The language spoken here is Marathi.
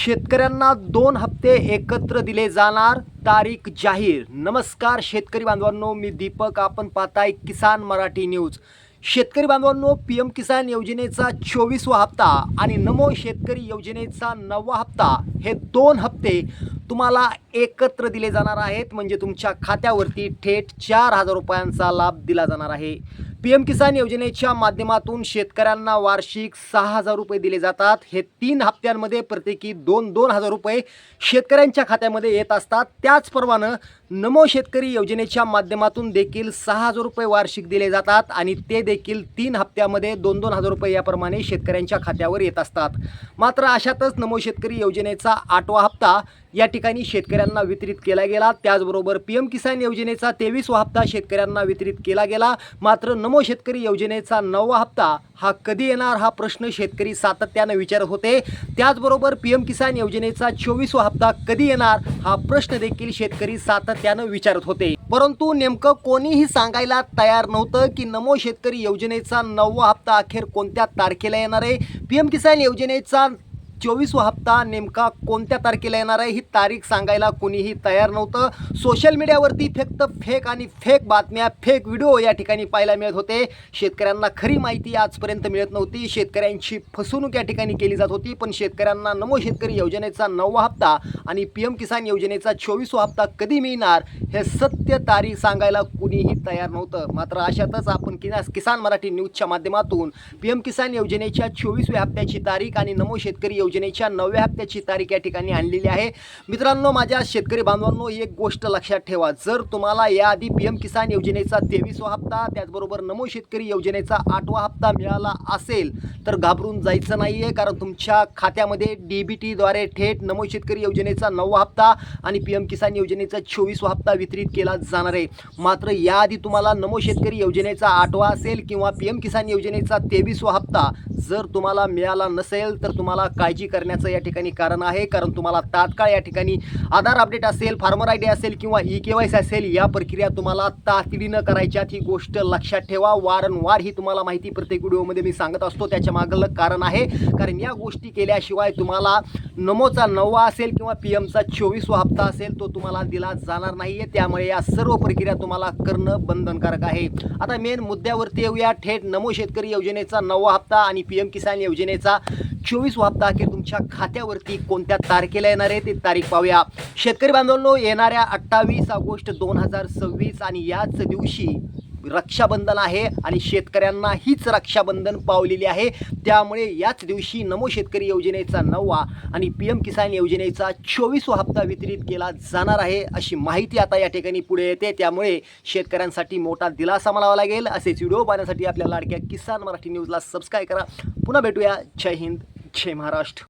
शेतकऱ्यांना 2 हप्ते एकत्र दिले जाणार, तारीख जाहीर। नमस्कार शेतकरी बांधवांनो, मी दीपक, आपण पाहताय किसान मराठी न्यूज। शेतकरी बांधवांनो, पीएम किसान योजनेचा 24वा हप्ता आणि नमो शेतकरी योजनेचा 9वा हप्ता हे 2 हप्ते तुम्हाला एकत्र दिले जाणार आहेत। म्हणजे तुमच्या खात्यावरती थेट 4000 रुपयांचा लाभ दिला जाणार आहे। पीएम किसान योजनेच्या माध्यमातून शेतकऱ्यांना वार्षिक 6000 रुपये दिले जातात। हे 3 हप्त्यांमध्ये प्रत्येकी 2,000 रुपये शेतकऱ्यांच्या खात्यामध्ये येत असतात। त्याचप्रमाणे नमो शेतकरी योजनेच्या माध्यमातून देखील 6000 रुपये वार्षिक दिले जातात आणि ते देखील 3 हप्त्यामध्ये 2,000 रुपये याप्रमाणे शेतकऱ्यांच्या खात्यावर येत असतात। मात्र अशातच नमो शेतकरी योजनेचा 8वा हप्ता या ठिकाणी शेतकऱ्यांना वितरित केला गेला। त्याचबरोबर पीएम किसान योजनेचा 23वा हप्ता शेतकऱ्यांना वितरित केला गेला। मात्र नमो शेतकरी योजनेचा 9वा हप्ता हा कधी येणार हा प्रश्न शेतकरी सातत्याने विचारत होते। त्याचबरोबर पीएम किसान योजनेचा 24वा हप्ता कधी येणार हा प्रश्न देखील शेतकरी सातत्याने विचारत होते। परंतु नेमकं कोणीही सांगायला तयार नव्हतं की नमो शेतकरी योजनेचा 9वा हप्ता अखेर कोणत्या तारखेला येणार आहे। पीएम किसान योजनेचा 24वा हप्ता नेमका कोणत्या तारखेला येणार आहे ही तारीख सांगायला कोणीही तयार नव्हतं। सोशल मीडियावरती फक्त फेक बातम्या, फेक व्हिडिओ या ठिकाणी पाहायला मिळत होते। शेतकऱ्यांना खरी माहिती आजपर्यंत मिळत नव्हती। शेतकऱ्यांची फसवणूक या ठिकाणी केली जात होती। पण शेतकऱ्यांना नमो शेतकरी योजनेचा 9वा हप्ता आणि पीएम किसान योजनेचा 24वा हप्ता कधी मिळणार हे सत्य तारीख सांगायला कुणीही तयार नव्हतं। मात्र अशातच आपण किसान मराठी न्यूजच्या माध्यमातून पीएम किसान योजनेच्या 24व्या हप्त्याची तारीख आणि नमो शेतकरी योजनेच्या 9व्या हप्त्याची तारीख या ठिकाणी आणलेली आहे। मित्रांनो, माझ्या शेतकरी बांधवांनो, एक गोष्ट लक्षात ठेवा, जर तुम्हाला याआधी पीएम किसान योजनेचा 23वा हप्ता त्याचबरोबर नमो शेतकरी योजनेचा 8वा हप्ता मिळाला असेल तर घाबरून जायचं नाहीये, कारण तुमच्या खात्यामध्ये डीबीटीद्वारे थेट नमो शेतकरी योजनेचा 9वा हप्ता आणि पीएम किसान योजनेचा 24वा हप्ता वितरित केला जाणार आहे। मात्र याआधी तुम्हाला नमो शेतकरी योजनेचा 8वा असेल किंवा पीएम किसान योजनेचा 23वा हप्ता जर तुम्हाला मिळाला नसेल तर तुम्हाला काळजी करण्याचं या ठिकाणी कारण आहे। कारण तुम्हाला तात्काळ या ठिकाणी आधार अपडेट असेल, फार्मर आयडी असेल किंवा ई-केवायसी असेल, या प्रक्रिया तुम्हाला तातडीनं करायच्यात। ही गोष्ट लक्षात ठेवा। वारंवार ही तुम्हाला माहिती प्रत्येक व्हिडिओमध्ये मी सांगत असतो। त्याच्या मागलं कारण आहे, कारण या गोष्टी केल्याशिवाय तुम्हाला नमोचा 9वा असेल किंवा पीएमचा 24वा हप्ता असेल तो तुम्हाला दिला जाणार नाहीये। त्यामुळे या सर्व प्रक्रिया तुम्हाला करणं बंधनकारक आहे। आता मेन मुद्द्यावरती येऊया। थेट नमो शेतकरी योजनेचा 9वा हप्ता आणि पीएम किसान योजनेचा 24वा हप्ता अखेर तुमच्या खात्यावरती कोणत्या तारखेला येणार आहे ते तारीख पाहूया। शेतकरी बांधवांनो, येणाऱ्या 28 ऑगस्ट 2026 आणि याच दिवशी रक्षाबंधन आहे आणि शेतकऱ्यांना हीच रक्षाबंधन पावलेली आहे। त्यामुळे याच दिवशी नमो शेतकरी योजनेचा 9वा आणि पीएम किसान योजनेचा 24वा हप्ता वितरित केला जाणार आहे अशी माहिती आता या ठिकाणी पुढे येते। त्यामुळे शेतकऱ्यांसाठी मोठा दिलासा म्हणावा लागेल। असेच व्हिडिओ पाहण्यासाठी आपल्या लाडक्या किसान मराठी न्यूजला सबस्क्राईब करा। पुन्हा भेटूया। जय हिंद, जय महाराष्ट्र।